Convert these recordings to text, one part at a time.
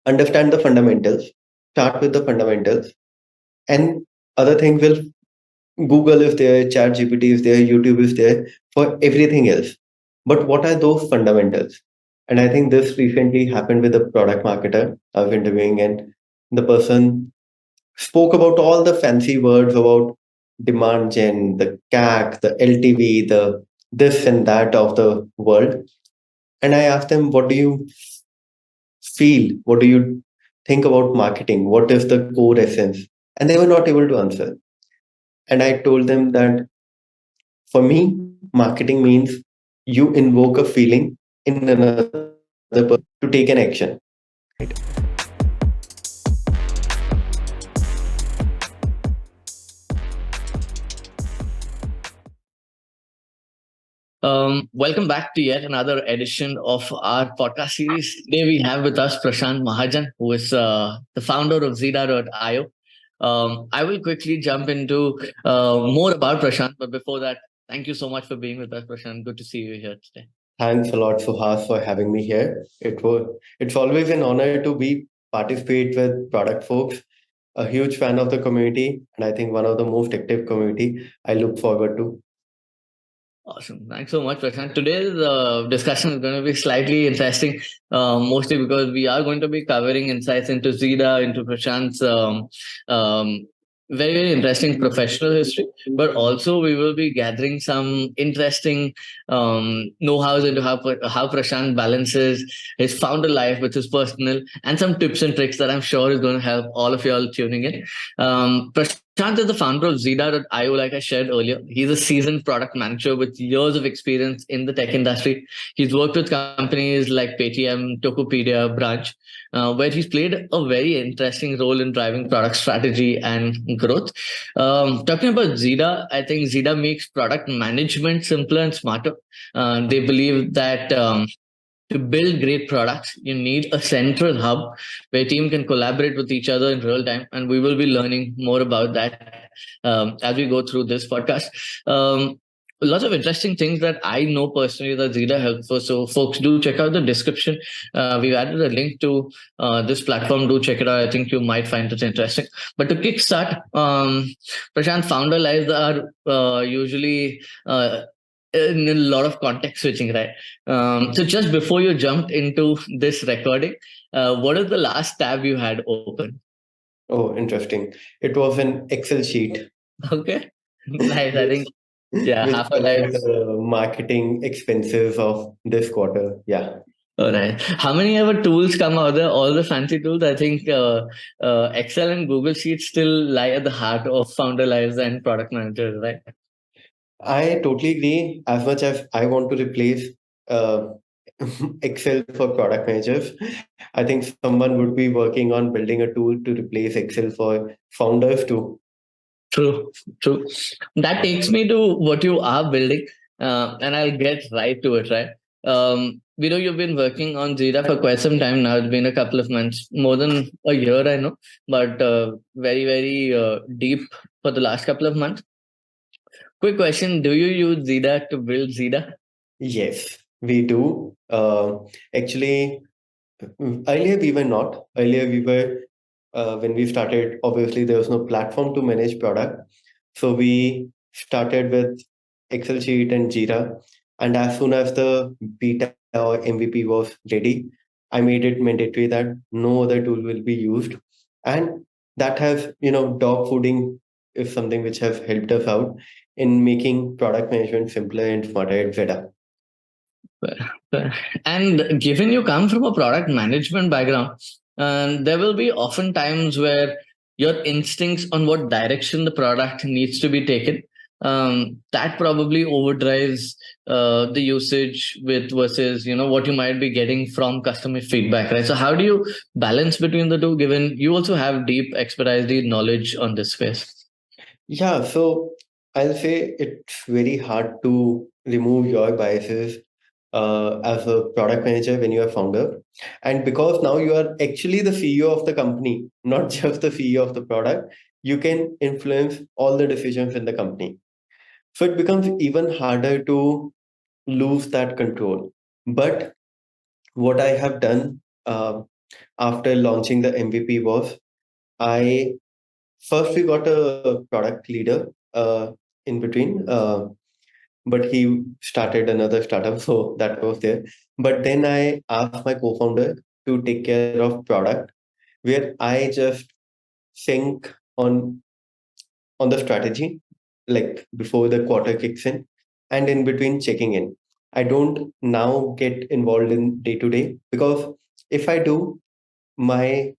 understand the fundamentals, start with the fundamentals, and other things will Google is there, Chat GPT is there, YouTube is there for everything else. But what are those fundamentals? And I think this recently happened with a product marketer I was interviewing, and the person spoke about all the fancy words about demand gen, the CAC, the LTV, the this and that of the world. And I asked them, what do you feel? What do you think about marketing? What is the core essence? And they were not able to answer. And I told them that for me, marketing means you invoke a feeling in another person to take an action. Right. Welcome back to yet another edition of our podcast series. Today we have with us Prashant Mahajan, who is the founder of Zida.io. I will quickly jump into more about Prashant, but before that, thank you so much for being with us, Prashant. Good to see you here today. Thanks a lot, Suhas, for having me here. It's always an honor to be participate with product folks. A huge fan of the community, and I think one of the most active community. I look forward to. Awesome. Thanks so much, Prashant. Today's discussion is going to be slightly interesting, mostly because we are going to be covering insights into Zida, into Prashant's very, very interesting professional history, but also we will be gathering some interesting know-hows into how Prashant balances his founder life with his personal, and some tips and tricks that I'm sure is going to help all of y'all tuning in. Prashant is the founder of Zida.io, like I shared earlier. He's a seasoned product manager with years of experience in the tech industry. He's worked with companies like Paytm, Tokopedia, Branch, where he's played a very interesting role in driving product strategy and growth. Talking about Zida, I think Zida makes product management simpler and smarter. They believe that to build great products, you need a central hub where team can collaborate with each other in real time, and we will be learning more about that as we go through this podcast. Lots of interesting things that I know personally that Zeta helps for. So, folks, do check out the description. We've added a link to this platform. Do check it out. I think you might find it interesting. But to kickstart, Prashant, founder lives are usually in a lot of context switching, right? So just before you jumped into this recording, what is the last tab you had open? Oh, interesting. It was an Excel sheet. Okay, nice. I think yeah, Which half a life. covered the marketing expenses of this quarter. Yeah. Oh, nice. How many ever tools come out there? All the fancy tools. I think Excel and Google Sheets still lie at the heart of founder lives and product managers, right? I totally agree. As much as I want to replace uh, Excel for product managers, I think someone would be working on building a tool to replace Excel for founders too. True, true. That takes me to what you are building, and I'll get right to it, right? We know you've been working on Jira for quite some time now. It's been a couple of months, more than a year, I know, but very, very deep for the last couple of months. Quick question: do you use Jira to build Jira? Yes, we do. Actually, earlier we were not. Earlier we were, when we started, obviously there was no platform to manage product. So we started with Excel sheet and Jira. And as soon as the beta or MVP was ready, I made it mandatory that no other tool will be used. And that has, dog fooding is something which has helped us out in making product management simpler and smarter at Zeta. And given you come from a product management background, there will be often times where your instincts on what direction the product needs to be taken, that probably overdrives the usage with versus what you might be getting from customer feedback, right? So how do you balance between the two, given you also have deep expertise, deep knowledge on this space? Yeah, so I'll say it's very hard to remove your biases as a product manager when you are founder. And because now you are actually the CEO of the company, not just the CEO of the product, you can influence all the decisions in the company. So it becomes even harder to lose that control. But what I have done after launching the MVP was I first we got a product leader in between, but he started another startup, so that was there. But then I asked my co-founder to take care of product, where I just think on the strategy, like before the quarter kicks in, and in between checking in. I don't now get involved in day to day, because if I do, my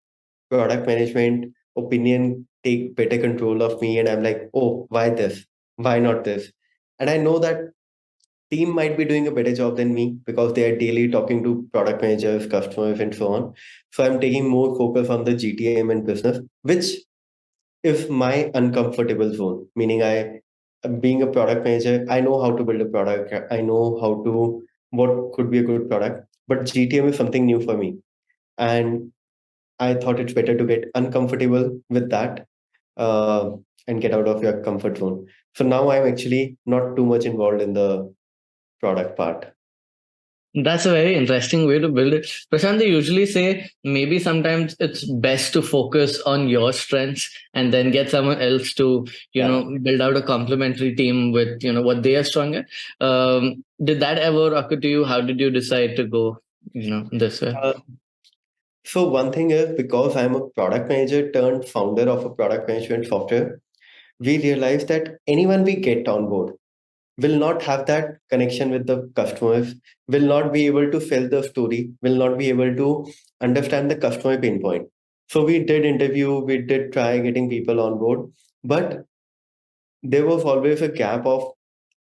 product management opinion take better control of me, and I'm like, oh, why this? Why not this? And I know that team might be doing a better job than me because they are daily talking to product managers, customers, and so on. So I'm taking more focus on the GTM and business, which is my uncomfortable zone. Meaning, being a product manager, I know how to build a product. I know how to what could be a good product, but GTM is something new for me, and I thought it's better to get uncomfortable with that, uh, and get out of your comfort zone. So now I'm actually not too much involved in the product part. That's a very interesting way to build it. Prashant, they usually say maybe sometimes it's best to focus on your strengths and then get someone else to, Yeah. build out a complementary team with, what they are strong at. Did that ever occur to you? How did you decide to go, this way? Uh, so one thing is, because I'm a product manager turned founder of a product management software, we realized that anyone we get on board will not have that connection with the customers, will not be able to sell the story, will not be able to understand the customer pain point. So we did interview, we did try getting people on board, but there was always a gap of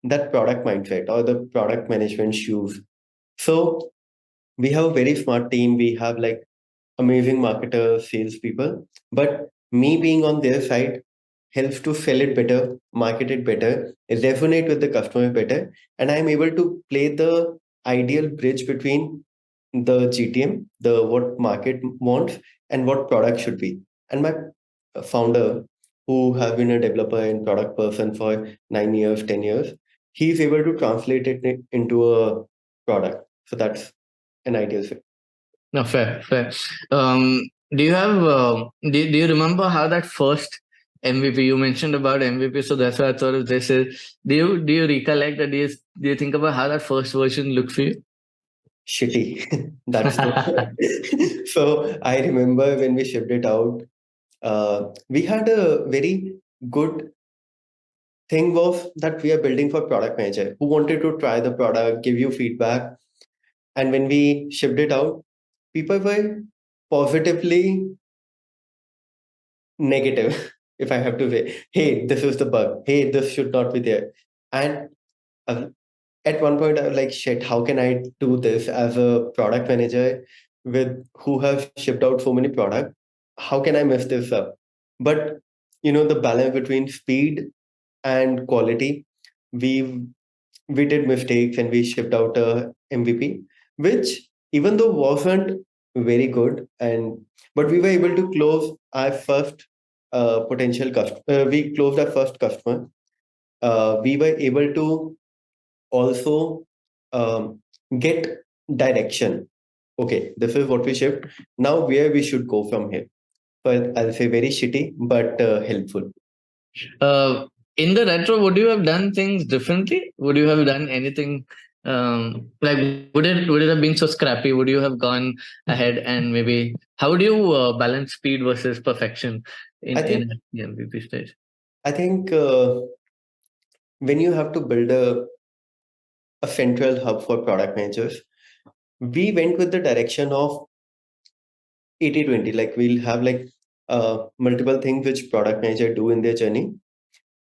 that product mindset or the product management shoes. So we have a very smart team. We have like amazing marketers, salespeople, but me being on their side helps to sell it better, market it better, resonate with the customer better, and I'm able to play the ideal bridge between the GTM, the what market wants, and what product should be. And my founder, who have been a developer and product person for 9 years, 10 years, he's able to translate it into a product. So that's an ideal fit. No, fair, fair. Um, do you have do you remember how that first MVP you mentioned about MVP? So that's why I thought of this is do you recollect that do you think about how that first version looked for you? Shitty. That's the so I remember when we shipped it out, we had a very good thing was that we are building for product manager who wanted to try the product, give you feedback. And when we shipped it out, people were positively negative, if I have to say, hey, this is the bug. Hey, this should not be there. And uh, at one point I was like, shit, how can I do this as a product manager with who have shipped out so many products? How can I mess this up? But the balance between speed and quality, we we did mistakes and we shipped out a MVP, which even though wasn't very good, and but we were able to close our first potential customer. We closed our first customer. We were able to also get direction. Okay, this is what we shipped. Now where we should go from here. But I'll say very shitty, but helpful. Uh, in the retro, would you have done things differently? Would you have done anything like would it have been so scrappy? Would you have gone ahead and maybe how would you balance speed versus perfection I in think the MVP stage? I think when you have to build a central hub for product managers, we went with the direction of 80/20. Like we'll have like multiple things which product manager do in their journey.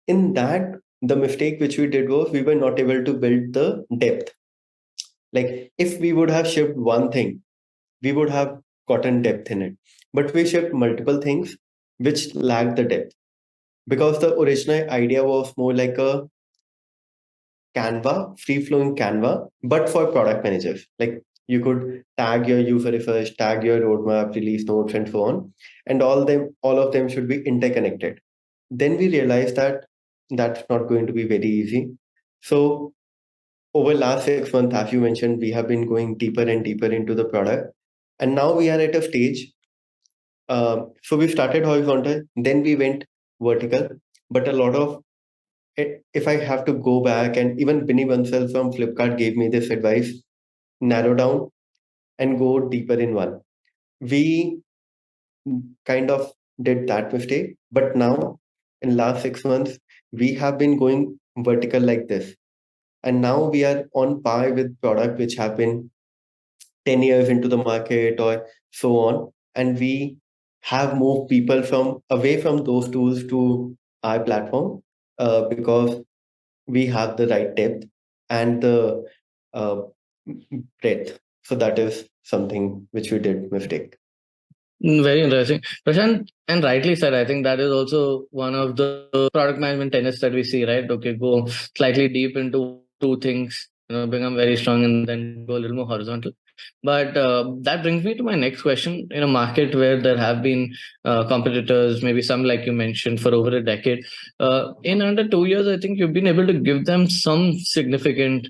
In that, the mistake which we did was we were not able to build the depth. Like if we would have shipped one thing, we would have gotten depth in it. But we shipped multiple things which lacked the depth, because the original idea was more like a Canva, free flowing Canva, but for product managers. Like you could tag your user research, tag your roadmap, release notes, and so on, and all of them should be interconnected. Then we realized that that's not going to be very easy. So over last 6 months, as you mentioned, we have been going deeper and deeper into the product. And now we are at a stage. So we started horizontal, then we went vertical. But a lot of if I have to go back, and even Binny Bansal from Flipkart gave me this advice: narrow down and go deeper in one. We kind of did that mistake, but now in last 6 months we have been going vertical like this, and now we are on par with product which have been 10 years into the market or so on, and we have moved people from away from those tools to our platform because we have the right depth and the uh, breadth. So that is something which we did mistake. Very interesting. Prashant, and rightly said, I think that is also one of the product management tenets that we see, right? Okay, go slightly deep into one or two things, become very strong and then go a little more horizontal. But that brings me to my next question. In a market where there have been competitors, maybe some like you mentioned, for over a decade, in under 2 years, I think you've been able to give them some significant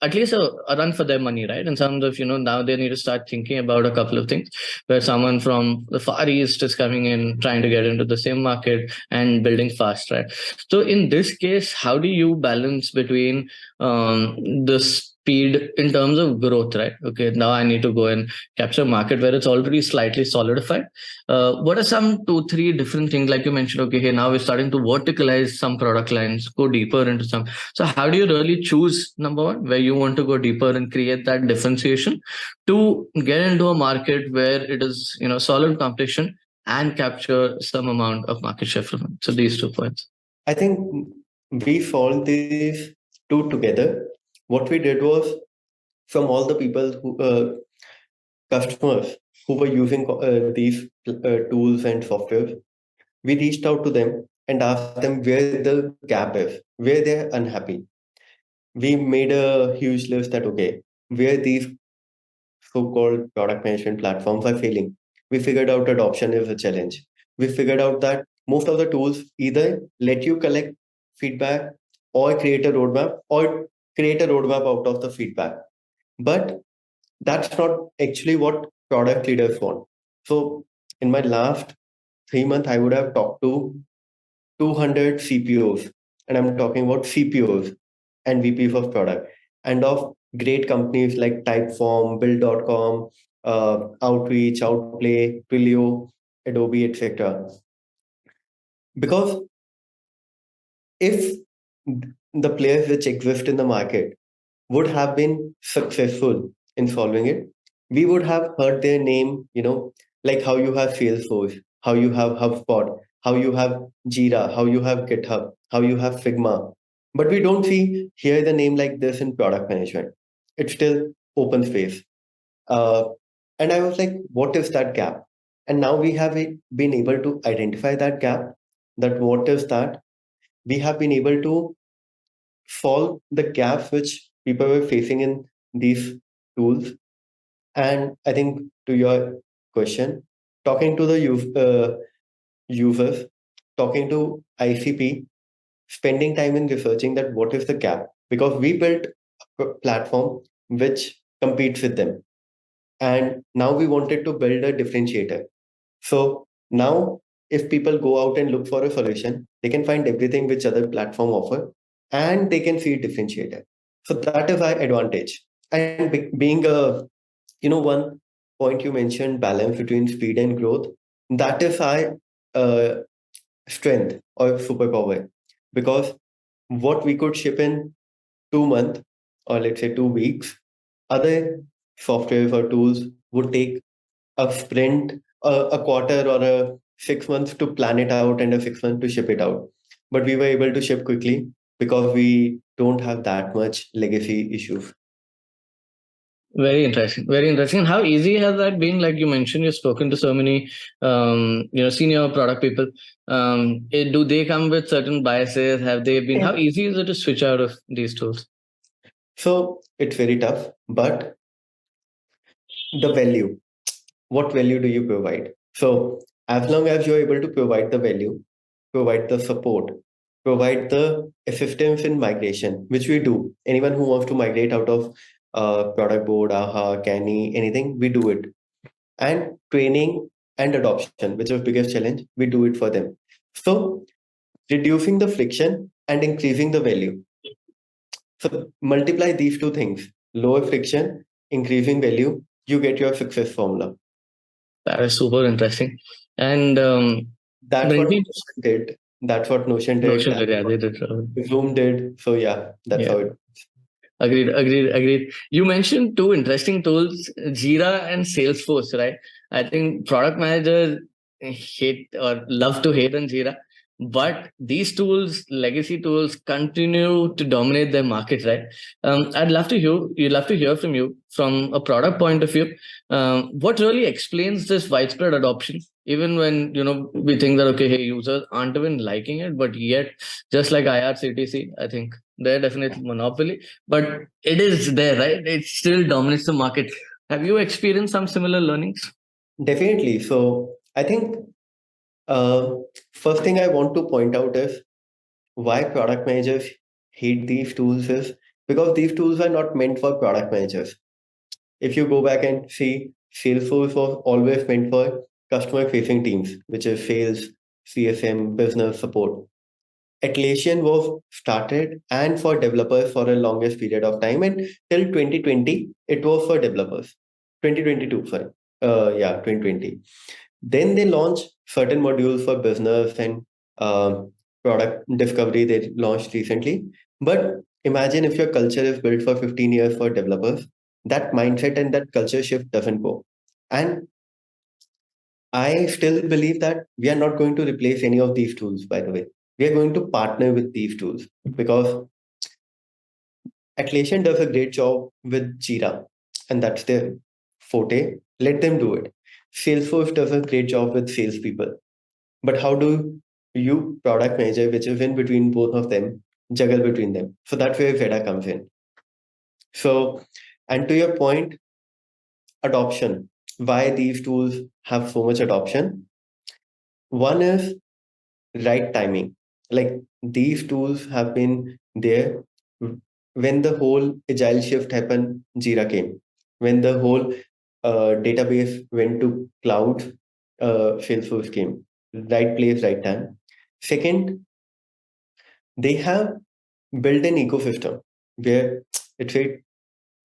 at least a run for their money, right? In terms of, now they need to start thinking about a couple of things where someone from the Far East is coming in, trying to get into the same market and building fast, right? So in this case, how do you balance between the speed in terms of growth, right? Okay, now I need to go and capture a market where it's already slightly solidified. What are some two, three different things, like you mentioned? Okay, hey, now we're starting to verticalize some product lines, go deeper into some. So how do you really choose, number one, where you want to go deeper and create that differentiation to get into a market where it is, solid competition and capture some amount of market share from it? So these 2 points. I think we solved these two together. What we did was, from all the people who customers who were using these tools and software, we reached out to them and asked them where the gap is, where they're unhappy. We made a huge list that, okay, where these so-called product management platforms are failing. We figured out adoption is a challenge. We figured out that most of the tools either let you collect feedback or create a roadmap out of the feedback. But that's not actually what product leaders want. So in my last 3 months, I would have talked to 200 CPOs, and I'm talking about CPOs and VPs of product, and of great companies like Typeform, Build.com, Outreach, Outplay, Twilio, Adobe, etc. Because if the players which exist in the market would have been successful in solving it, we would have heard their name, like how you have Salesforce, how you have HubSpot, how you have Jira, how you have GitHub, how you have Figma. But we don't hear the name like this in product management. It's still open space. Uh, and I was like, what is that gap? And now we have been able to identify that gap, that what is that? We have been able to solve the gaps which people were facing in these tools. And I think to your question, talking to the users, talking to ICP, spending time in researching that what is the gap, because we built a platform which competes with them. And now we wanted to build a differentiator. So now, if people go out and look for a solution, they can find everything which other platform offer, and they can see a differentiator. So that is our advantage. And being a, one point you mentioned, balance between speed and growth, that is our uh, strength or superpower, because what we could ship in 2 months, or let's say 2 weeks, other softwares or tools would take a sprint, a quarter, or a 6 months to plan it out and a 6 months to ship it out. But we were able to ship quickly because we don't have that much legacy issues. Very interesting. Very interesting. And how easy has that been? Like you mentioned, you've spoken to so many, senior product people. Do they come with certain biases? Have they been? How easy is it to switch out of these tools? So it's very tough, but the value, what value do you provide? So as long as you're able to provide the value, provide the support, provide the assistance in migration, which we do. Anyone who wants to migrate out of product board, AHA, Canny, anything, we do it. And training and adoption, which is biggest challenge, we do it for them. So reducing the friction and increasing the value. So multiply these two things, lower friction, increasing value, you get your success formula. That is super interesting. And That's brings what me Notion did. That's what Notion did. notion That's that yeah, what they did. Zoom did. So yeah, that's Yeah. how it. Agreed, agreed, agreed. You mentioned two interesting tools, Jira and Salesforce, right? I think product managers hate or love to hate on Jira, but these tools, legacy tools, continue to dominate their market, right? I'd love to hear. You'd love to hear from you from a product point of view. What really explains this widespread adoption? Even when we think that okay, hey, users aren't even liking it, but yet, just like IRCTC, I think they're definitely monopoly, but it is there, right? It still dominates the market. Have you experienced some similar learnings? Definitely. So I think uh, first thing I want to point out is why product managers hate these tools is because these tools are not meant for product managers. If you go back and see, Salesforce was always meant for customer facing teams, which is sales, CSM, business support. Atlassian was started and for developers for a longest period of time, and till 2020 it was for developers. 2022, sorry. Yeah, 2020. Then they launched certain modules for business and product discovery they launched recently. But imagine if your culture is built for 15 years for developers, that mindset and that culture shift doesn't go. And I still believe that we are not going to replace any of these tools, by the way. We are going to partner with these tools because Atlassian does a great job with Jira, and that's their forte. Let them do it. Salesforce does a great job with salespeople. But how do you, product manager, which is in between both of them, juggle between them? So that's where Veda comes in. So, and to your point, adoption. Why these tools have so much adoption? One is right timing. Like these tools have been there when the whole agile shift happened, Jira came. When the whole database went to cloud, Salesforce came. Right place, right time. Second, they have built an ecosystem where it's very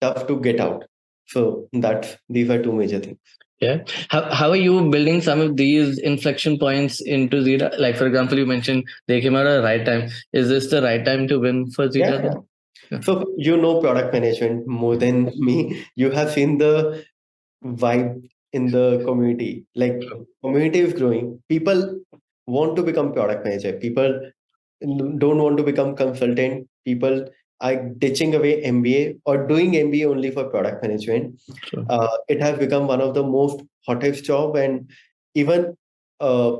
tough to get out. So that's these are two major things. Yeah. How are you building some of these inflection points into Zeta? Like, for example, you mentioned they came out at the right time. Is this the right time to win for Yeah, Zeta yeah. then? Yeah. So you know product management more than me. You have seen the vibe in the community. Like True. community is growing. People want to become product manager. People don't want to become consultant. People are ditching away MBA or doing MBA only for product management. True. It has become one of the most hottest job, and even uh,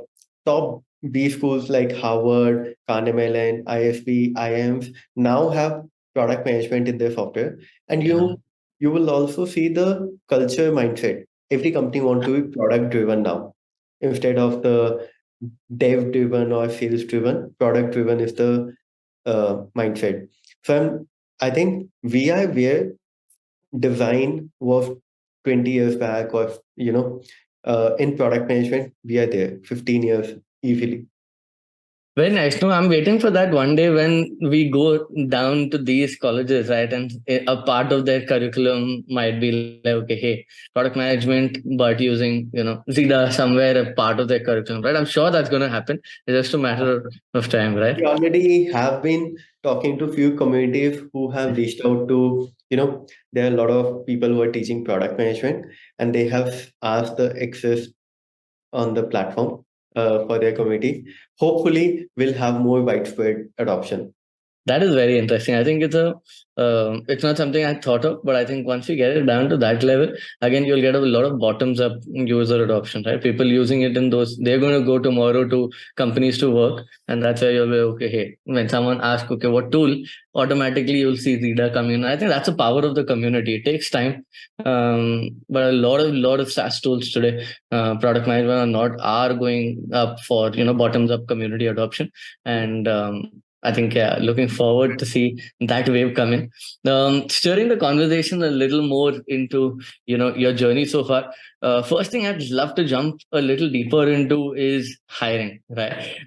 top B schools like Harvard, Carnegie Mellon, ISB, IIMs now have product management in their software. And Yeah. you will also see the culture mindset. Every company want to be product driven now instead of the dev driven or sales driven. Product driven is the mindset. So I think we are where design was 20 years back, or in product management we are there 15 years easily. Very nice. No, I'm waiting for that one day when we go down to these colleges, right? And a part of their curriculum might be like, okay, hey, product management, but using, Zeta somewhere a part of their curriculum, right? I'm sure that's going to happen. It's just a matter of time, We right? already have been talking to few communities who have reached out to, there are a lot of people who are teaching product management, and they have asked the access on the platform for their community. Hopefully we'll have more widespread adoption. That is very interesting. I think it's not something I thought of, but I think once you get it down to that level, again, you'll get a lot of bottoms up user adoption, right? People using it in those, they're going to go tomorrow to companies to work. And that's where you'll be, okay, hey, when someone asks, okay, what tool, automatically you'll see Zeta coming in. I think that's the power of the community. It takes time. But a lot of SaaS tools today, product management are going up for, bottoms up community adoption. And I think, yeah, looking forward to see that wave come in. Steering the conversation a little more into, your journey so far. First thing I'd love to jump a little deeper into is hiring, right?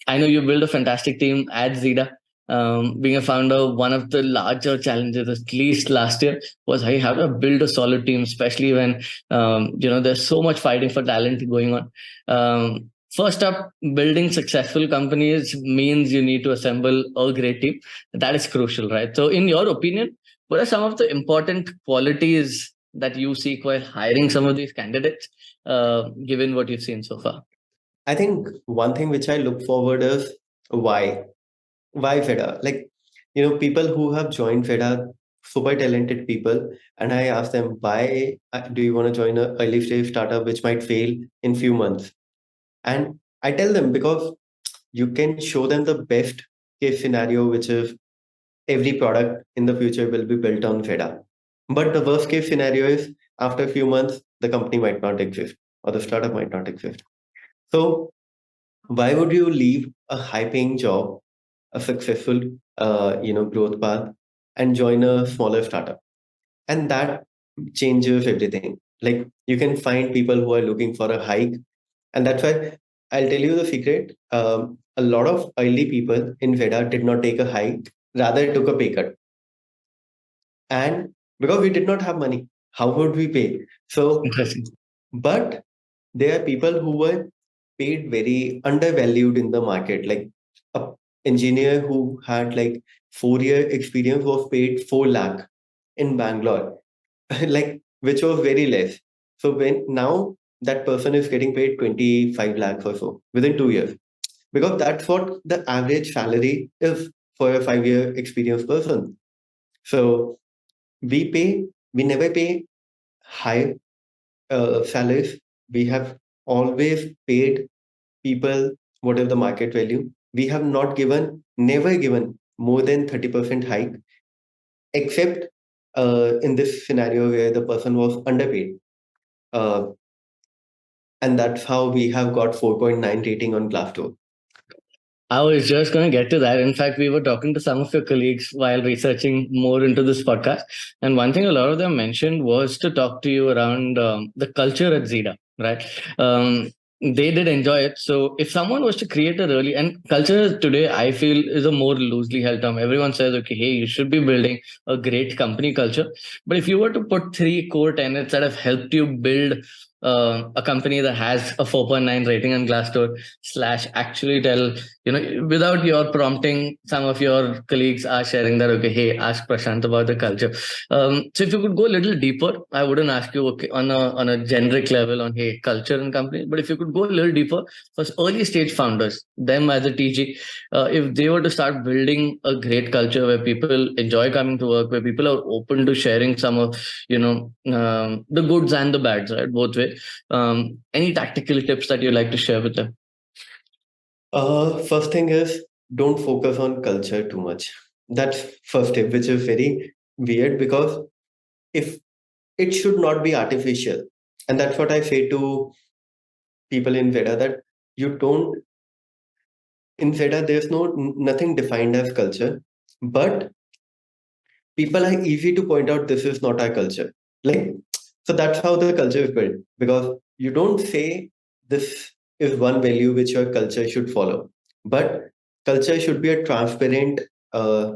I know you built a fantastic team at Zeta. Being a founder, one of the larger challenges, at least last year, was how you have to build a solid team, especially when there's so much fighting for talent going on. First up, building successful companies means you need to assemble a great team. That is crucial, right? So, in your opinion, what are some of the important qualities that you seek while hiring some of these candidates, given what you've seen so far? I think one thing which I look forward is why. Why Feda? Like, people who have joined Feda, super talented people, and I ask them, why do you want to join a early stage startup which might fail in few months? And I tell them because you can show them the best case scenario, which is every product in the future will be built on Feda. But the worst case scenario is after a few months, the company might not exist or the startup might not exist. So why would you leave a high-paying job, a successful, growth path, and join a smaller startup? And that changes everything. Like you can find people who are looking for a hike, and that's why I'll tell you the secret. A lot of early people in Veda did not take a hike, rather took a pay cut, and because we did not have money, how would we pay? So, Interesting. but there are people who were paid very undervalued in the market. Like a engineer who had like 4 year experience was paid 4 lakh in Bangalore, like which was very less. So when now that person is getting paid 25 lakhs or so within 2 years, because that's what the average salary is for a 5 year experienced person. So we never pay high salaries. We have always paid people whatever the market value. We have not given, never given more than 30% hike, except in this scenario where the person was underpaid. Uh, and that's how we have got 4.9 rating on Glassdoor. I was just going to get to that. In fact, we were talking to some of your colleagues while researching more into this podcast. And one thing a lot of them mentioned was to talk to you around the culture at Zeta, right? They did enjoy it. So if someone was to create a really, and culture today, I feel is a more loosely held term. Everyone says, okay, hey, you should be building a great company culture. But if you were to put three core tenets that have helped you build a company that has a 4.9 rating on Glassdoor slash actually tell, without your prompting, some of your colleagues are sharing that, okay, hey, ask Prashant about the culture. So if you could go a little deeper, I wouldn't ask you, okay, on a generic level on, hey, culture and company, but if you could go a little deeper for early stage founders, them as a TG, if they were to start building a great culture where people enjoy coming to work, where people are open to sharing some of, the goods and the bads, right, both ways. Any tactical tips that you like to share with them? First thing is don't focus on culture too much. That's first tip, which is very weird because if it should not be artificial, and that's what I say to people in Veda that you don't in Veda there's nothing defined as culture, but people are easy to point out this is not our culture. Like so that's how the culture is built because you don't say this is one value which your culture should follow, but culture should be a transparent uh,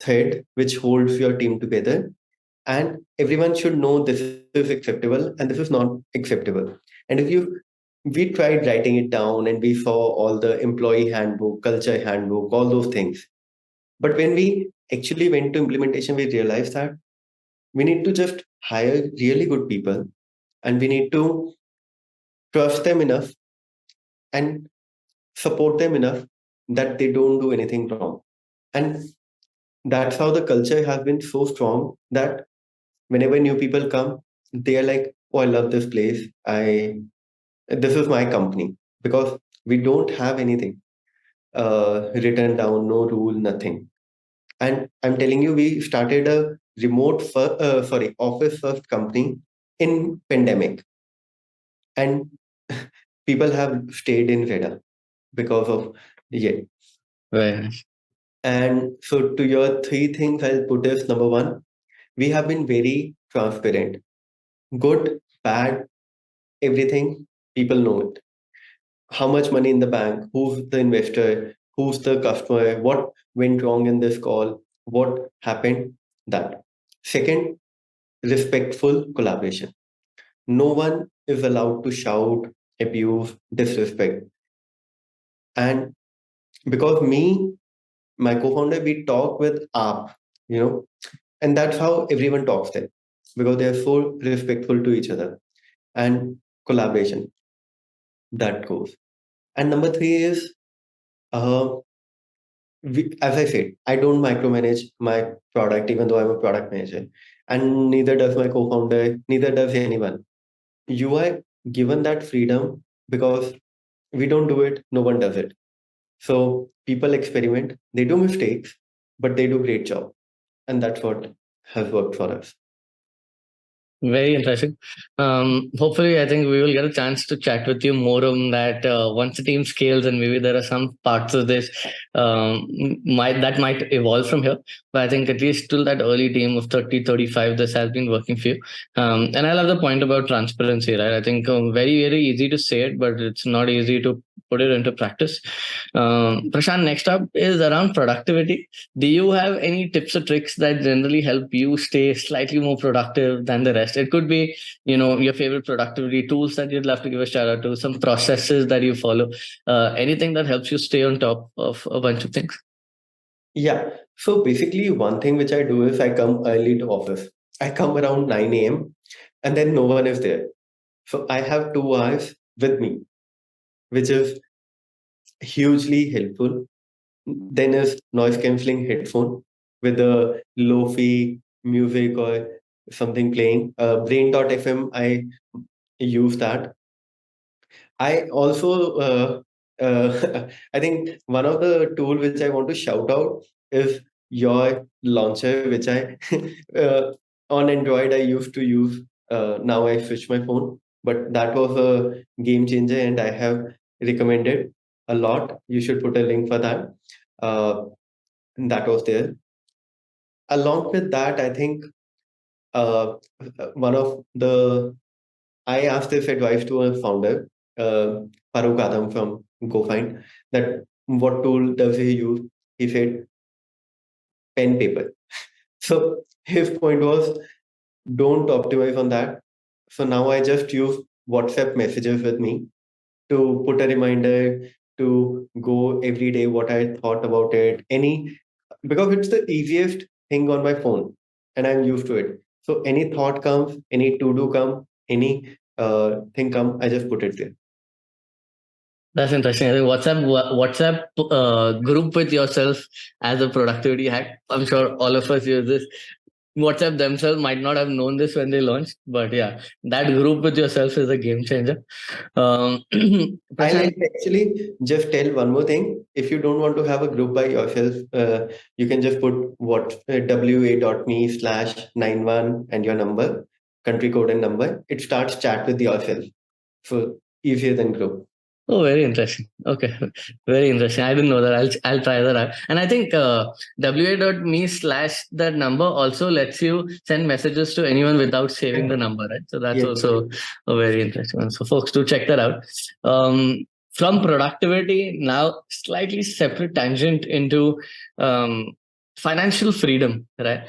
thread which holds your team together, and everyone should know this is acceptable and this is not acceptable. And if you we tried writing it down and we saw all the employee handbook, culture handbook, all those things, but when we actually went to implementation we realized that we need to just hire really good people and we need to trust them enough and support them enough that they don't do anything wrong. And that's how the culture has been so strong that whenever new people come, they are like, oh, I love this place. This is my company because we don't have anything written down, no rule, nothing. And I'm telling you, we started a office first company in pandemic, and people have stayed in Veda because of yeah. Very nice. And so, to your three things, I'll put is number one, we have been very transparent. Good, bad, everything, people know it. How much money in the bank, who's the investor, who's the customer, what went wrong in this call, what happened, that. Second, respectful collaboration. No one is allowed to shout, abuse, disrespect. And because me, my co-founder, we talk with app, you know, and that's how everyone talks there because they're so respectful to each other and collaboration that goes. And number three is, uh, as I said, I don't micromanage my product, even though I'm a product manager, and neither does my co-founder, neither does anyone. You are given that freedom because we don't do it, no one does it. So people experiment, they do mistakes, but they do great job, and that's what has worked for us. Very interesting. Hopefully, I think we will get a chance to chat with you more on that once the team scales, and maybe there are some parts of this might evolve from here. But I think at least till that early team of 30, 35, this has been working for you. And I love the point about transparency, right? I think very easy to say it, but it's not easy to put it into practice. Prashant, next up is around productivity. Do you have any tips or tricks that generally help you stay slightly more productive than the rest? It could be, your favorite productivity tools that you'd love to give a shout out to, some processes that you follow, anything that helps you stay on top of a bunch of things. Yeah. So basically, one thing which I do is I come early to office. I come around 9 a.m. and then no one is there. So I have 2 hours with me, which is hugely helpful. Then is noise cancelling headphone with a lofi music or something playing. Brain.fm, I use that. I also, I think one of the tool which I want to shout out is your launcher, which I uh, on Android I used to use. Now I switch my phone, but that was a game changer, and I have recommended a lot. You should put a link for that. Uh, that was there. Along with that, I think uh, one of the I asked this advice to a founder, Farooq Adam from GoFind, that what tool does he use? He said pen paper. So his point was don't optimize on that. So now I just use WhatsApp messages with me to put a reminder to go every day what I thought about it. Because it's the easiest thing on my phone and I'm used to it. So any thought comes, any to do come, any thing come, I just put it there. That's interesting. I think WhatsApp group with yourself as a productivity hack. I'm sure all of us use this. WhatsApp themselves might not have known this when they launched, but yeah, that group with yourself is a game changer. I'll Prashant, actually just tell one more thing. If you don't want to have a group by yourself, you can just put what wa.me/91 and your number, country code and number. It starts chat with yourself. So easier than group. oh, very interesting. Okay, very interesting. I didn't know that. I'll try that out. And I think wa.me/ that number also lets you send messages to anyone without saving the number, right? So that's Yes. also a very interesting one. So folks, do check that out. From productivity, now slightly separate tangent into financial freedom, right?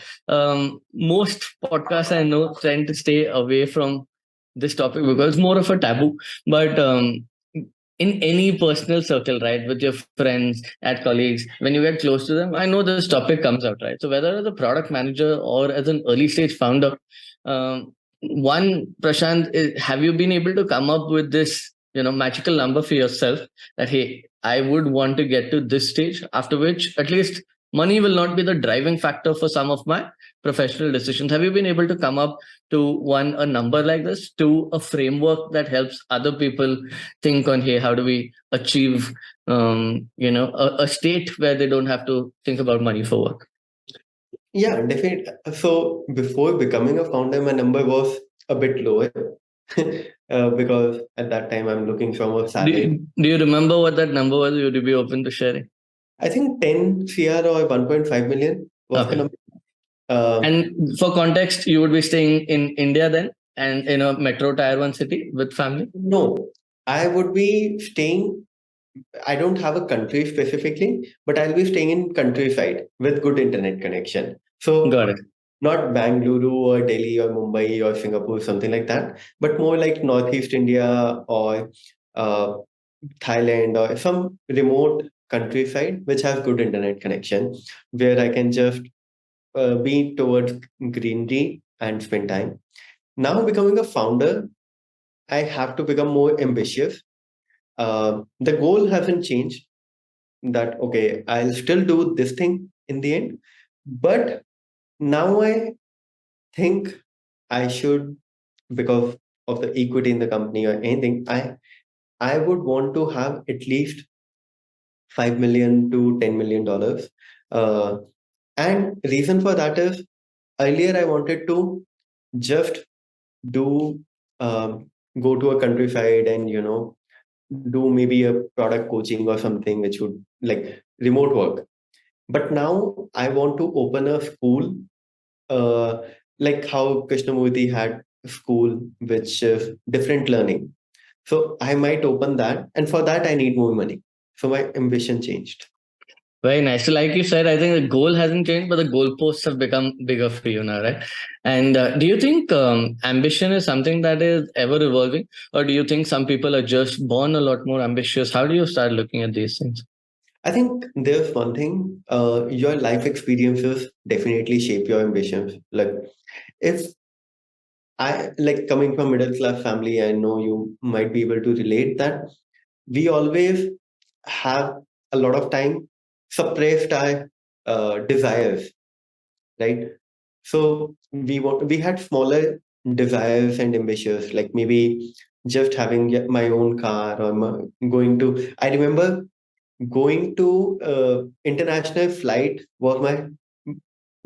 Most podcasts I know tend to stay away from this topic because it's more of a taboo. But in any personal circle, right, with your friends, at colleagues, when you get close to them, I know this topic comes out, right? So whether as a product manager or as an early stage founder, one, Prashant, have you been able to come up with this, magical number for yourself that, hey, I would want to get to this stage, after which at least money will not be the driving factor for some of my professional decisions? Have you been able to come up to one a number like this, to a framework that helps other people think on, hey, how do we achieve a state where they don't have to think about money for work? Yeah, definitely. So before becoming a founder, my number was a bit lower because at that time I'm looking from a do, salary. do you remember what that number was? Would you be open to sharing? I think 10 CR or 1.5 million was the Okay. number. Uh, And for context, you would be staying in India then, and in a metro tier one city with family? no, I would be staying. I don't have a country specifically, but I'll be staying in countryside with good internet connection. So Got it. not Bangalore or Delhi or Mumbai or Singapore, something like that, but more like Northeast India or uh, Thailand or some remote countryside which has good internet connection where I can just be towards greenery and spend time. Now becoming a founder, I have to become more ambitious. The goal hasn't changed that, okay, I'll still do this thing in the end, but now I think I should, because of the equity in the company or anything, I would want to have at least 5 million to $10 million. Uh, and reason for that is earlier I wanted to just do go to a countryside and do maybe a product coaching or something which would like remote work. But now I want to open a school, uh, like how Krishnamurti had a school which is different learning. So I might open that, and for that I need more money. So my ambition changed. Very nice. So, like you said, I think the goal hasn't changed, but the goalposts have become bigger for you now, right? And do you think ambition is something that is ever evolving, or do you think some people are just born a lot more ambitious? How do you start looking at these things? I think there's one thing, your life experiences definitely shape your ambitions. Like if I like coming from middle class family, I know you might be able to relate that we always have a lot of time suppressed our desires, right? So we had smaller desires and ambitions, like maybe just having my own car or going to. I remember going to international flight was my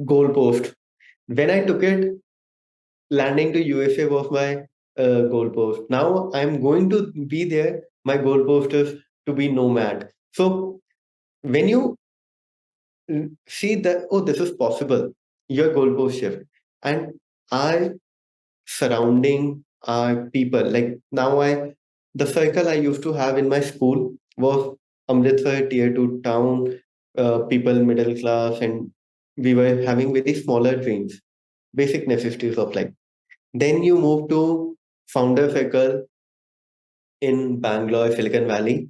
goalpost. When I took it, landing to USA was my goalpost. Now I'm going to be there. My goalpost is to be nomad. So when you see that, oh, this is possible, your goalpost shift. And our surrounding our people, like now the circle I used to have in my school was Amritsar, tier 2 town, people middle class, and we were having very smaller dreams, basic necessities of life. Then you move to founder circle in Bangalore, Silicon Valley.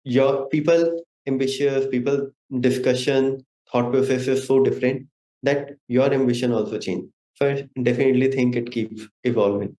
Your people ambitious, people discussion, thought process is so different that your ambition also change. So I definitely think it keeps evolving.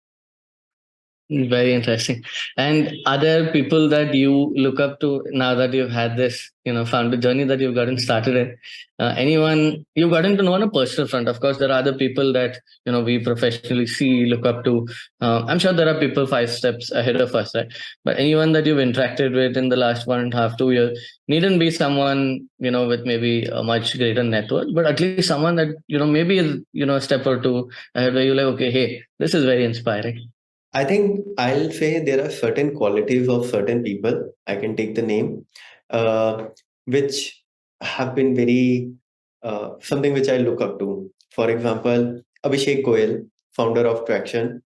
Very interesting. And are there people that you look up to now that you've had this, founder journey that you've gotten started in? Anyone you've gotten to know on a personal front? Of course, there are other people that we professionally see, look up to. I'm sure there are people 5 steps ahead of us, right? But anyone that you've interacted with in the last 1.5, 2 years needn't be someone with maybe a much greater network, but at least someone that maybe is a step or two ahead where you're like, okay, hey, this is very inspiring. I think I'll say there are certain qualities of certain people. I can take the name, which have been very something which I look up to. For example, Abhishek Goyal, founder of Traction,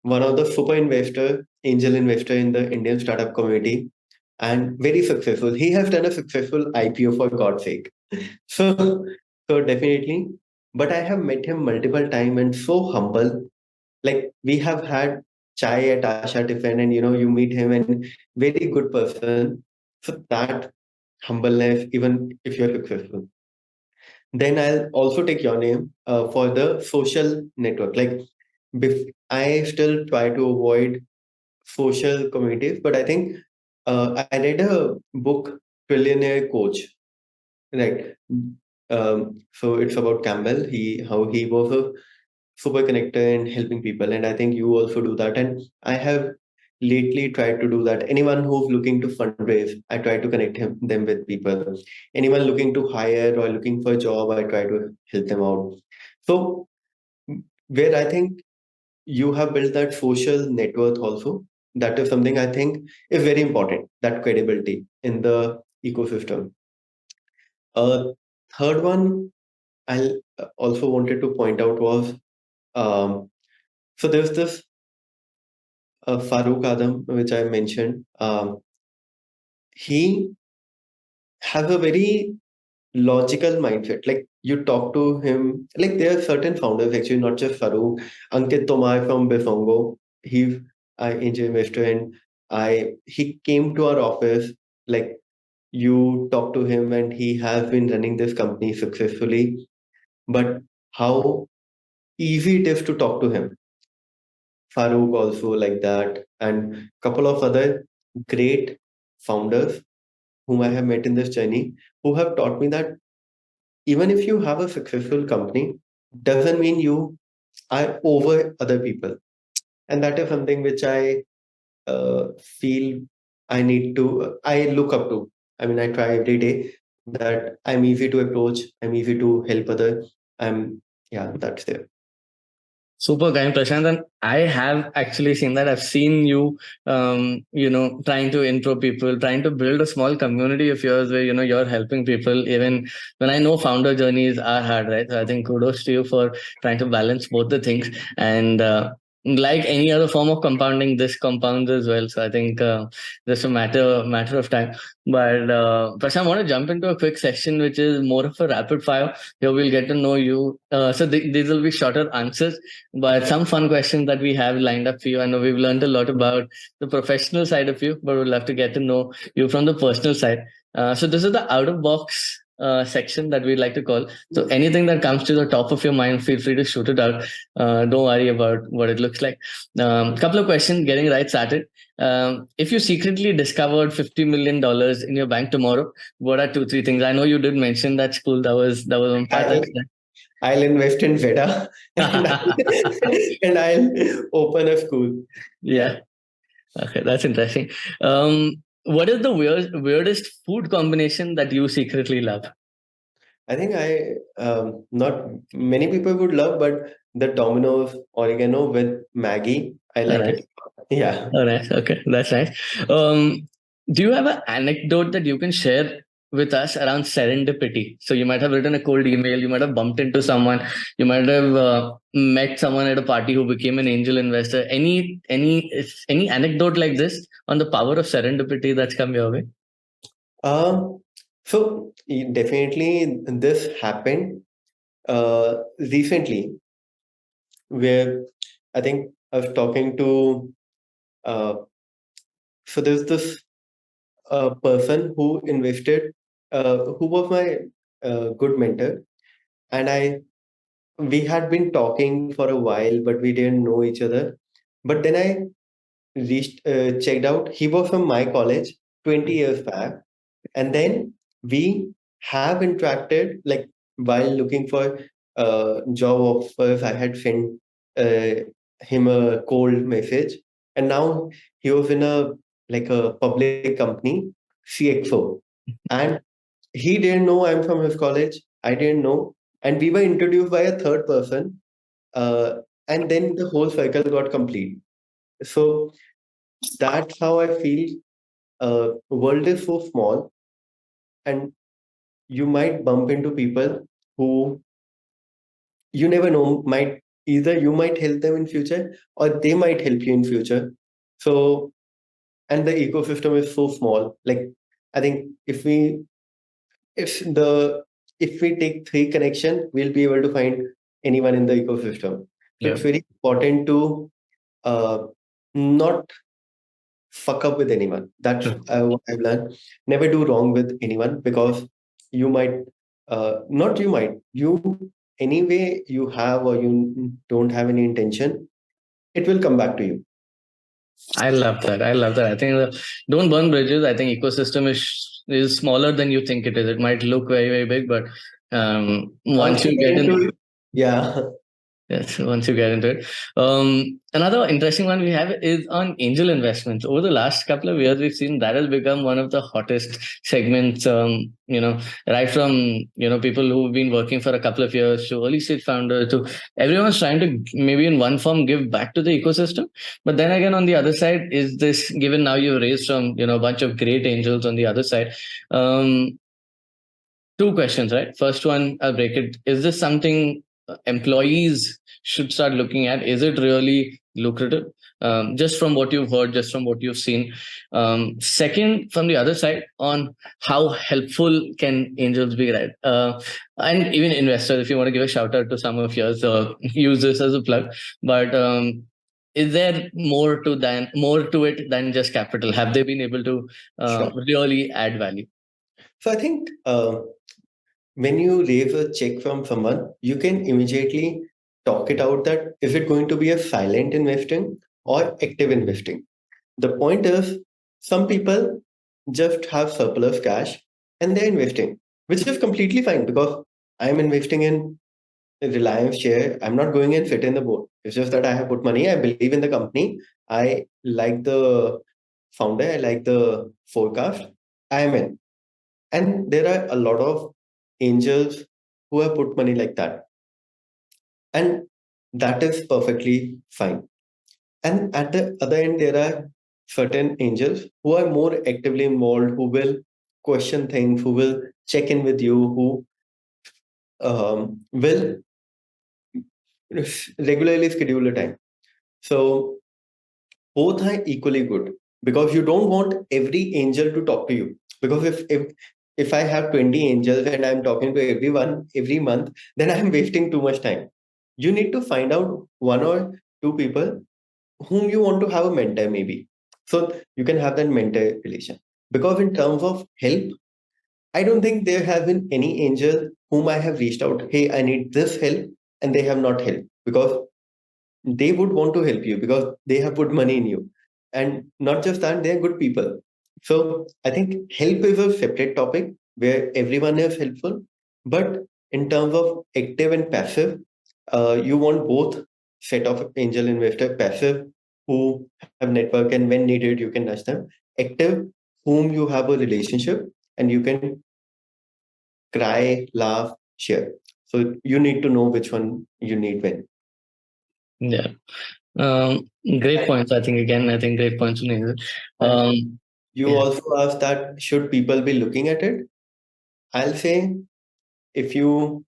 one of the super investor, angel investor in the Indian startup community, and very successful. He has done a successful IPO for God's sake. So, so definitely. But I have met him multiple times and so humble. Like we have had chai at Asha Tiffin, and you meet him and very good person. So that humbleness, even if you're successful. Then I'll also take your name for the social network. Like I still try to avoid social communities, but I think I read a book, Trillionaire Coach, right? So it's about Campbell. How he was a super connector and helping people, and I think you also do that. And I have lately tried to do that. Anyone who's looking to fundraise, I try to connect them with people. Anyone looking to hire or looking for a job, I try to help them out. So where I think you have built that social net worth also, that is something I think is very important, that credibility in the ecosystem. Uh, Third one I also wanted to point out was, um, so there's this Farooq Adam, which I mentioned. He has a very logical mindset. Like you talk to him, like there are certain founders actually, not just Farooq, Ankit Tomar from Bifongo. He's an angel investor, and I he came to our office. Like you talk to him, and he has been running this company successfully. But how easy it is to talk to him. Farooq also like that, and couple of other great founders whom I have met in this journey, who have taught me that even if you have a successful company, doesn't mean you are over other people. And that is something which I feel I look up to. I mean, I try every day that I'm easy to approach, I'm easy to help others. Yeah, that's there. Super kind, Prashant. And I have actually seen that. I've seen you, trying to intro people, trying to build a small community of yours where, you're helping people. Even when I know founder journeys are hard, right? So I think kudos to you for trying to balance both the things. And like any other form of compounding, this compounds as well. So I think just a matter of time. But Prashant, I want to jump into a quick session, which is more of a rapid fire. Here we'll get to know you. These will be shorter answers, but some fun questions that we have lined up for you. I know we've learned a lot about the professional side of you, but we'd love to get to know you from the personal side. So this is the out of box section that we like to call. So anything that comes to the top of your mind, feel free to shoot it out. Don't worry about what it looks like. Couple of questions, getting right started. If you secretly discovered $50 million in your bank tomorrow, what are two, three things? I know you did mention that school. That was one part. I'll, I'll invest in Veda and and I'll open a school. Yeah. Okay, that's interesting. What is the weirdest food combination that you secretly love? I think not many people would love, but the Domino's oregano with Maggie, I All like right. it. Yeah. All right. Okay, that's nice. Um, do you have an anecdote that you can share with us around serendipity? So you might have written a cold email, you might have bumped into someone, you might have met someone at a party who became an angel investor. Any anecdote like this on the power of serendipity that's come your way? Um, Definitely this happened recently, where I think I was talking to uh, there's this person who invested, who was my good mentor, and I we had been talking for a while, but we didn't know each other. But then I checked out. He was from my college 20 years back, and then we have interacted. Like while looking for job offers, I had sent him a cold message, and now he was in a public company, CXO, and he didn't know I'm from his college. I didn't know, and we were introduced by a third person, uh, and then the whole cycle got complete. So that's how I feel. World is so small, and you might bump into people who you never know. Might either you might help them in future, or they might help you in future. So, and the ecosystem is so small. Like I think if the if we take three connection, we'll be able to find anyone in the ecosystem. So Yeah, it's very important to uh, not fuck up with anyone. That's sure. what I've learned. Never do wrong with anyone, because you might, not you might, you anyway you have or you don't have any intention, it will come back to you. I love that. I love that. I think don't burn bridges. I think ecosystem is smaller than you think it is. It might look very very big, but Once once you you get get in, into it, yeah. yes, once you get into it. Another interesting one we have is on angel investments. Over the last couple of years, we've seen that has become one of the hottest segments. Right from people who've been working for a couple of years to early stage founders to everyone's trying to maybe in one form give back to the ecosystem. But then again, on the other side, is this given now you've raised from a bunch of great angels on the other side. Um, Two questions, right? First one, I'll break it. Is this something employees should start looking at? Is it really lucrative? Just from what you've heard, just from what you've seen. Second, from the other side, on how helpful can angels be, right? And even investors, if you want to give a shout out to some of yours, use this as a plug. But is there more to it than just capital? Have they been able to Sure. really add value? So I think when you raise a check from someone, you can immediately talk it out that is it going to be a silent investing or active investing? The point is, some people just have surplus cash and they're investing, which is completely fine because I'm investing in Reliance share. I'm not going and fit in the board. It's just that I have put money. I believe in the company. I like the founder. I like the forecast. I am in. And there are a lot of angels who have put money like that. And that is perfectly fine. And at the other end, there are certain angels who are more actively involved, who will question things, who will check in with you, who will regularly schedule a time. So both are equally good because you don't want every angel to talk to you. Because if I have 20 angels and I'm talking to everyone every month, then I'm wasting too much time. You need to find out one or two people whom you want to have a mentor maybe. So you can have that mentor relation. Because in terms of help, I don't think there have been any angel whom I have reached out, hey, I need this help, and they have not helped because they would want to help you because they have put money in you. And not just that, they're good people. So I think help is a separate topic where everyone is helpful. But in terms of active and passive, you want both set of angel investor, passive who have network and when needed you can nudge them, active whom you have a relationship and you can cry, laugh, share. So you need to know which one you need when. Yeah. Great points. I think again, I think great points, Neil. And Um, you yeah, also asked that should people be looking at it? I'll say if you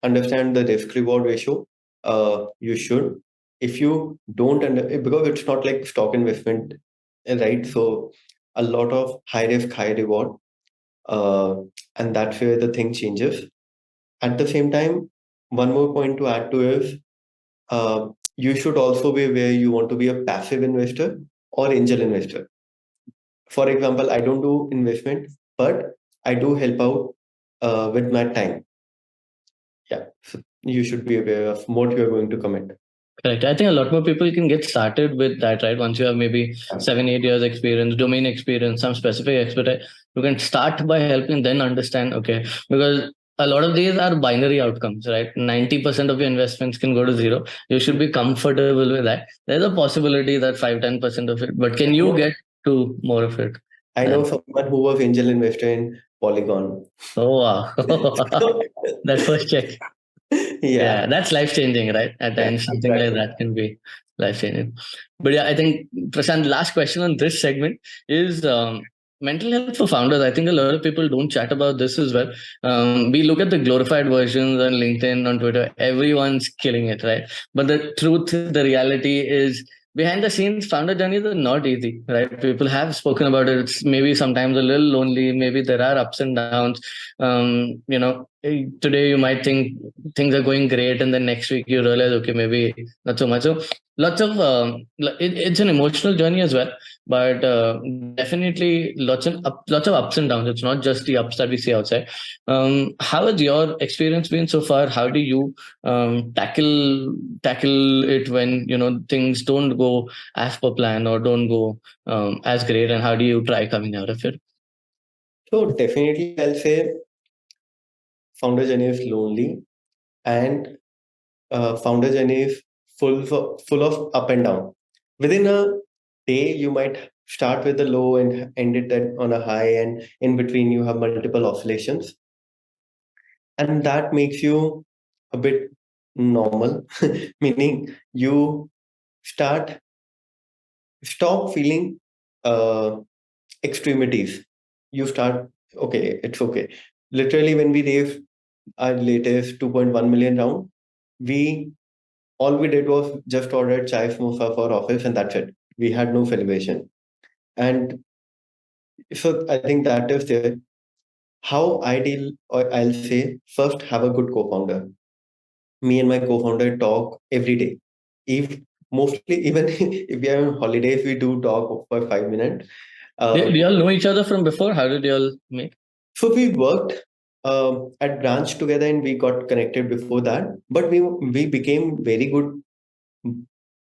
understand the risk reward ratio, you should. If you don't because it's not like stock investment, right? So a lot of high risk, high reward, uh, and that's where the thing changes. At the same time, one more point to add to is you should also be where you want to be a passive investor or angel investor. For example, I don't do investment, but I do help out with my time. Yeah, so you should be aware of what you are going to commit. correct. I think a lot more people can get started with that, right? Once you have maybe Yeah. 7, 8 years experience, domain experience, some specific expertise, you can start by helping, then understand, okay, because a lot of these are binary outcomes, right? 90% of your investments can go to zero. You should be comfortable with that. There's a possibility that 5, 10% of it, but can I you know, get to more of it? I know Then, someone who was angel investor in Polygon. oh, wow. So, That first check. yeah, Yeah, that's life changing, right? At yeah, times, something like exactly. that can be life changing. But yeah, I think Prashant, last question on this segment is mental health for founders. I think a lot of people don't chat about this as well. We look at the glorified versions on LinkedIn, on Twitter. Everyone's killing it, right? But the truth, the reality is behind the scenes, founder journeys are not easy, right? People have spoken about it. It's maybe sometimes a little lonely. Maybe there are ups and downs. Today you might think things are going great, and then next week you realize, okay, maybe not so much. So lots of it's an emotional journey as well, but definitely lots of ups and downs. It's not just the ups that we see outside. How has your experience been so far? How do you tackle it when things don't go as per plan or don't go as great, and how do you try coming out of it? So definitely, I'll say founder journey is lonely, and founder journey is full of up and down. Within a day, you might start with a low and end it on a high, and in between you have multiple oscillations, and that makes you a bit normal, meaning you start stop feeling uh, extremities. You start okay, it's okay. Literally, when we raised our latest 2.1 million round, we all we did was just ordered chai samosa for office, and that's it. We had no celebration. And so I think that is there. How I deal, or I'll say, first have a good co-founder. Me and my co-founder talk every day. If mostly even if we are on holidays, we do talk for 5 minutes. Do Um, you all know each other from before? How did you all meet? so we worked at branch together, and we got connected before that. But we became very good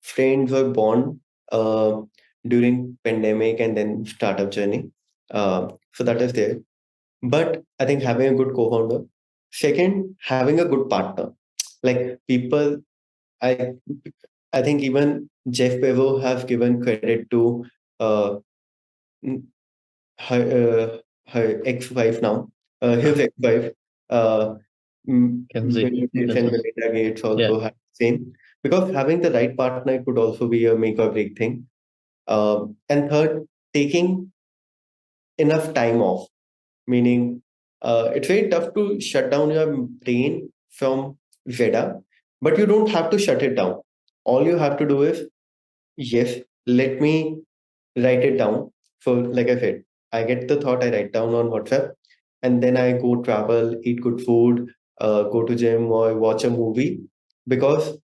friends or bond uh, during pandemic and then startup journey. So that is there. But I think having a good co-founder. Second, having a good partner. Like people, I I think even Jeff Bezos has given credit to uh, her her ex-wife now, his ex-wife, uh, Kenzie. Bill Gates That's and right. Melinda Gates Yeah. also had the same, because having the right partner could also be a make or break thing. And third, taking enough time off, meaning it's very tough to shut down your brain from Veda, but you don't have to shut it down. All you have to do is, yes, let me write it down. So, like I said, I get the thought, I write down on WhatsApp, and then I go travel, eat good food, go to gym or watch a movie, because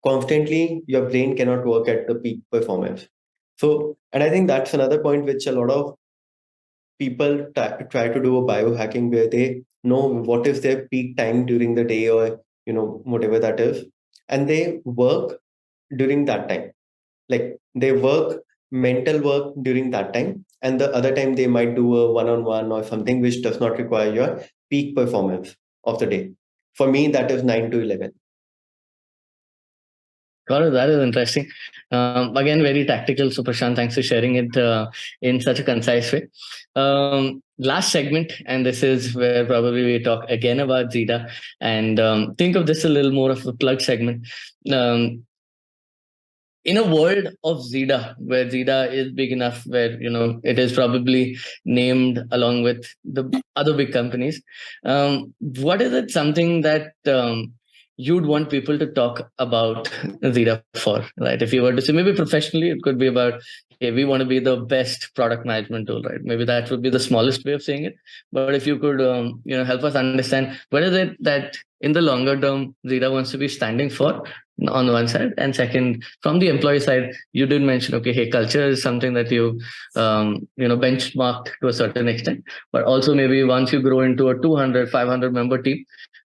constantly your brain cannot work at the peak performance. So, and I think that's another point which a lot of people try to do a biohacking, where they know what is their peak time during the day, or whatever that is, and they work during that time. Like they work mental work during that time, and the other time they might do a one-on-one or something which does not require your peak performance of the day. For me, that is 9 to 11. Got it. That is interesting. Again, very tactical. So, Prashant, thanks for sharing it in such a concise way. Last segment, and this is where probably we talk again about Zeta, and think of this a little more of a plug segment. Um, in a world of Zeta, where Zeta is big enough, where it is probably named along with the other big companies, what is it something that you'd want people to talk about Zeta for? Right? If you were to say, maybe professionally, it could be about, hey, we want to be the best product management tool, right? Maybe that would be the smallest way of saying it. But if you could, help us understand what is it that in the longer term Zeta wants to be standing for on one side, and second, from the employee side, you did mention, okay, hey, culture is something that you benchmarked to a certain extent, but also maybe once you grow into a 200, 500 member team,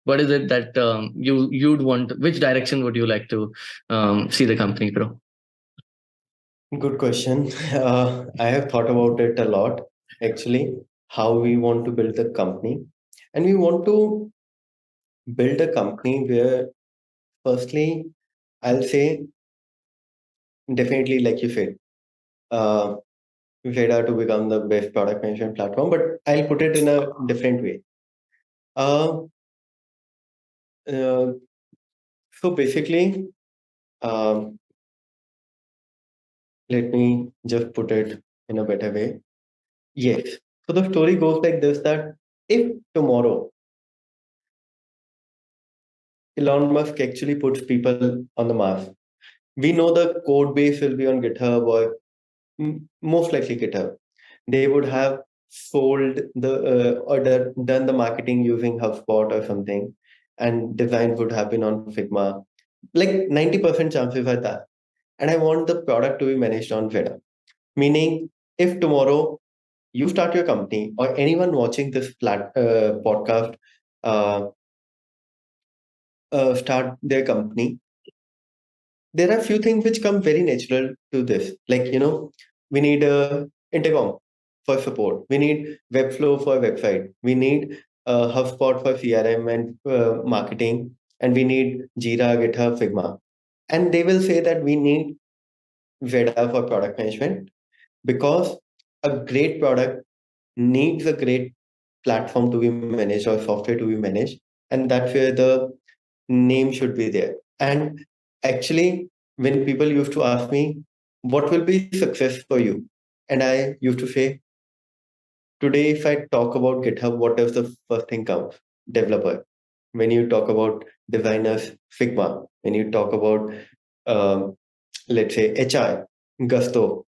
what is it that you'd want, which direction would you like to see the company grow? Good question. I have thought about it a lot, actually, how we want to build the company. And we want to build a company where, firstly, I'll say, definitely, like you said, uh, Veda to become the best product management platform, but I'll put it in a different way. Uh, uh, so basically, um, let me just put it in a better way. Yes. So the story goes like this, that if tomorrow Elon Musk actually puts people on the Mars, we know the code base will be on GitHub, or most likely GitHub. They would have sold done the marketing using HubSpot or something, and design would have been on Figma. Like 90% chances are that. And I want the product to be managed on Veda. Meaning, if tomorrow you start your company, or anyone watching this podcast uh, start their company, there are few things which come very natural to this. Like, we need a intercom for support. We need Webflow for website. We need HubSpot for CRM and marketing. And we need Jira, GitHub, Figma. And they will say that we need Veda for product management, because a great product needs a great platform to be managed, or software to be managed. And that's where the name should be there. And actually, when people used to ask me, what will be success for you? And I used to say, Today, if I talk about GitHub, what is the first thing comes? Developer. When you talk about designers, Figma. When you talk about, um, let's say, HR, Gusto.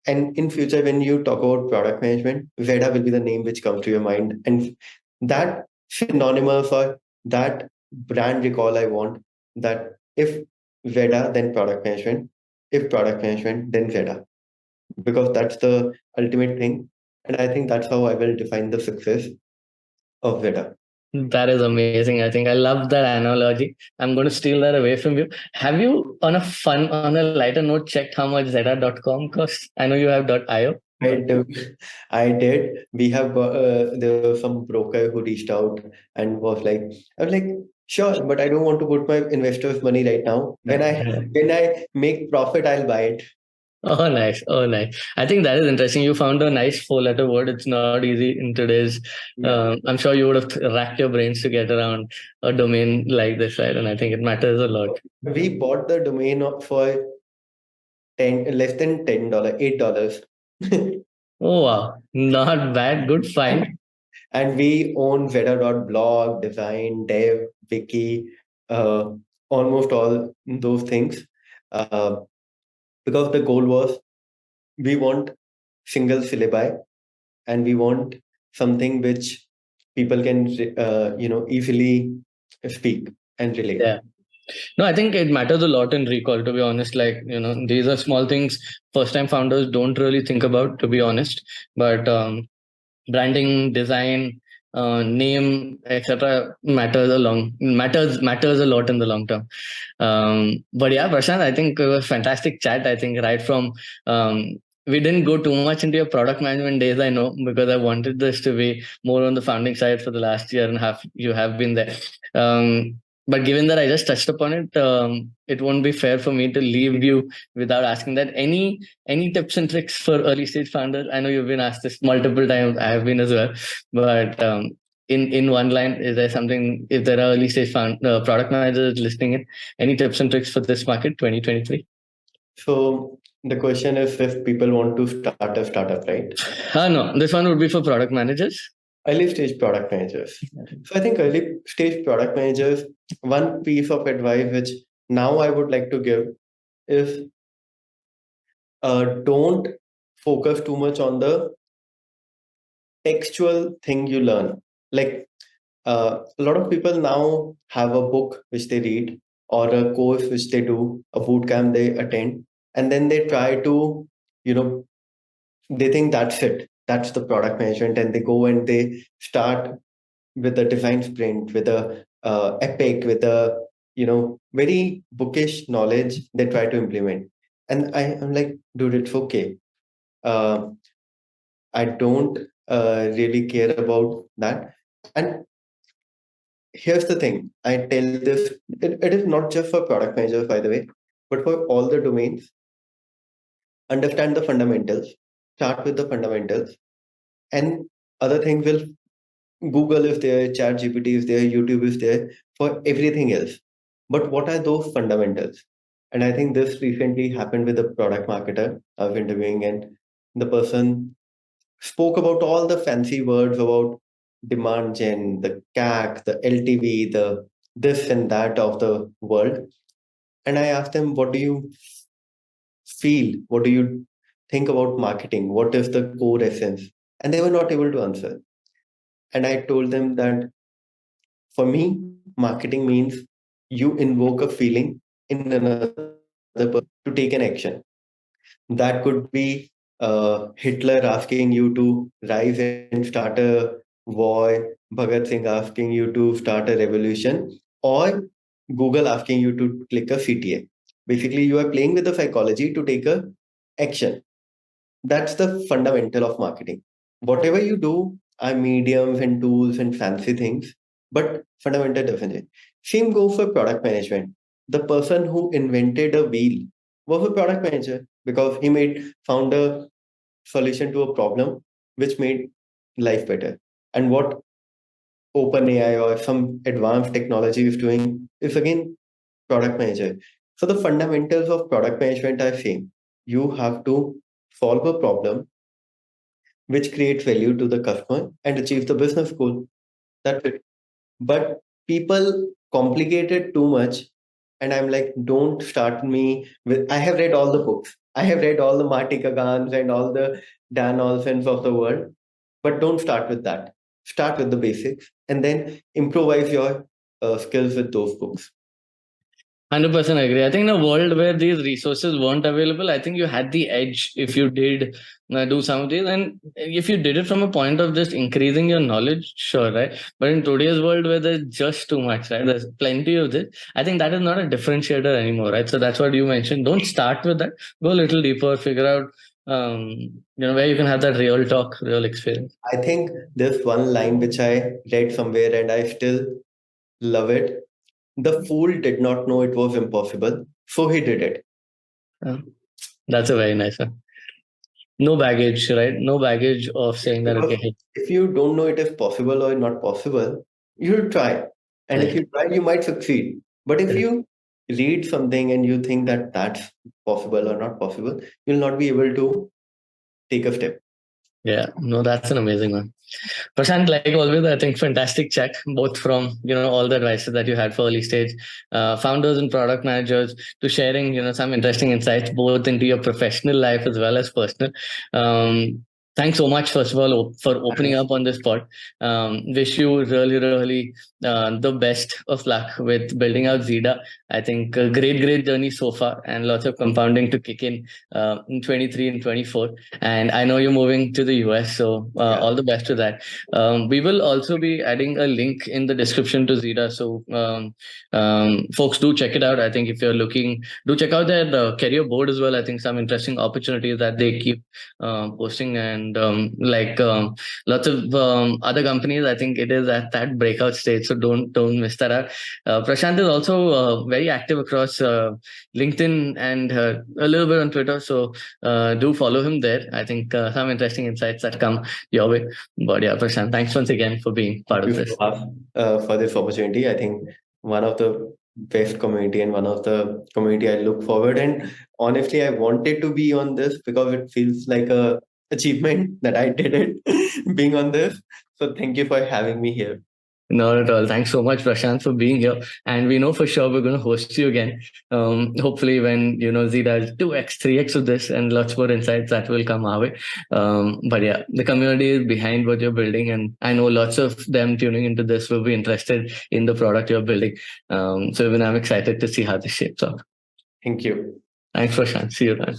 And in future, when you talk about product management, Veda will be the name which comes to your mind. And that synonymous or that brand recall I want, that if Veda, then product management. If product management, then Veda. Because that's the ultimate thing. And I think that's how I will define the success of Veda. That is amazing. I think I love that analogy. I'm going to steal that away from you. Have you, on a lighter note, checked how much Zeta.com costs? I know you have .io. I do. I did. We have got, there was some broker who reached out and was like, I was like, sure, but I don't want to put my investors' money right now. When I make profit, I'll buy it. Oh, nice. Oh, nice. I think that is interesting. You found a nice four-letter word. It's not easy in today's. Yeah. I'm sure you would have racked your brains to get around a domain like this, right? And I think it matters a lot. We bought the domain for 10 less than $10, $8. Oh, wow. Not bad. Good find. And we own Veda.blog, design, dev, wiki, uh, almost all those things. Uh, because the goal was we want single syllabi and we want something which people can easily speak and relate. Yeah. No, I think it matters a lot in recall, to be honest. Like, these are small things first time founders don't really think about, to be honest. But branding, design, name, etc. matters a lot in the long term. But yeah, Prashant, I think it was fantastic chat. I think right from we didn't go too much into your product management days, I know, because I wanted this to be more on the founding side for the last year and a half. You have been there. But given that I just touched upon it, it won't be fair for me to leave you without asking that any tips and tricks for early stage founders. I know you've been asked this multiple times. I have been as well. But in one line, is there something? If there are early stage product managers listening in, any tips and tricks for this market 2023? So the question is if people want to start a startup, right? No, this one would be for product managers. Early stage product managers. So I think early stage product managers, one piece of advice which now I would like to give is don't focus too much on the textual thing you learn. Like a lot of people now have a book which they read or a course which they do, a boot camp they attend, and then they try to, you know, they think that's it. That's the product management, and they go and they start with a design sprint, with a epic, with a very bookish knowledge they try to implement. And I'm like, dude, it's okay. Uh, I don't really care about that. And here's the thing: I tell this. It is not just for product managers, by the way, but for all the domains. Understand the fundamentals. Start with the fundamentals, and other things will Google is there, ChatGPT is there, YouTube is there for everything else. But what are those fundamentals? And I think this recently happened with a product marketer I've been doing, and the person spoke about all the fancy words about demand gen, the CAC, the LTV, the this and that of the world. And I asked them, what do you feel? What do you think about marketing? What is the core essence? And they were not able to answer. And I told them that for me, marketing means you invoke a feeling in another person to take an action. That could be Hitler asking you to rise and start a war, Bhagat Singh asking you to start a revolution, or Google asking you to click a CTA. Basically, you are playing with the psychology to take a action. That's the fundamental of marketing. Whatever you do are mediums and tools and fancy things, but fundamental definition. Same goes for product management. The person who invented a wheel was a product manager because he made found a solution to a problem which made life better. And what OpenAI or some advanced technology is doing is again product manager. So the fundamentals of product management are same. You have to solve a problem which creates value to the customer and achieve the business goal. That's it. But people complicate it too much. And I'm like, don't start me with. I have read all the books. I have read all the Marty Kagans and all the Dan Olsons of the world. But don't start with that. Start with the basics and then improvise your skills with those books. 100% agree. I think in a world where these resources weren't available, I think you had the edge if you did do some of these. And if you did it from a point of just increasing your knowledge, sure, right? But in today's world where there's just too much, right? There's plenty of this. I think that is not a differentiator anymore, right? So that's what you mentioned. Don't start with that. Go a little deeper, figure out, where you can have that real talk, real experience. I think there's one line which I read somewhere and I still love it. The fool did not know it was impossible, so he did it. Uh, that's a very nice one. No baggage, right? No baggage of saying that, Because okay, hey, if you don't know it is possible or not possible, you'll try. And if right. you try, you might succeed. But if you read something and you think that that's possible or not possible, you'll not be able to take a step. Yeah, no, that's an amazing one. Prashant, like always, I think fantastic chat, both from all the advices that you had for early stage founders and product managers to sharing some interesting insights both into your professional life as well as personal. Thanks so much, first of all, for opening up on this pod. Wish you really the best of luck with building out Zida. I think a great journey so far, and lots of compounding to kick in 23 and 24. And I know you're moving to the US, so Yeah. all the best to that. We will also be adding a link in the description to Zira. So folks, do check it out. I think if you're looking, do check out their career board as well. I think some interesting opportunities that they keep posting, and lots of other companies. I think it is at that breakout stage. So don't miss that out. Prashant is also very active across LinkedIn and a little bit on Twitter. So do follow him there. I think some interesting insights that come your way. But yeah, Prashant, thanks once again for being part Thank of you this. for this opportunity. I think one of the best community and one of the community I look forward. And honestly, I wanted to be on this because it feels like a achievement that I did it being on this. So thank you for having me here. Not at all. Thanks so much, Prashant, for being here. And we know for sure we're going to host you again. Hopefully, when Z does 2x, 3x of this and lots more insights that will come our way. But yeah, the community is behind what you're building. And I know lots of them tuning into this will be interested in the product you're building. So even I'm excited to see how this shapes up. Thank you. Thanks, Prashant. See you then.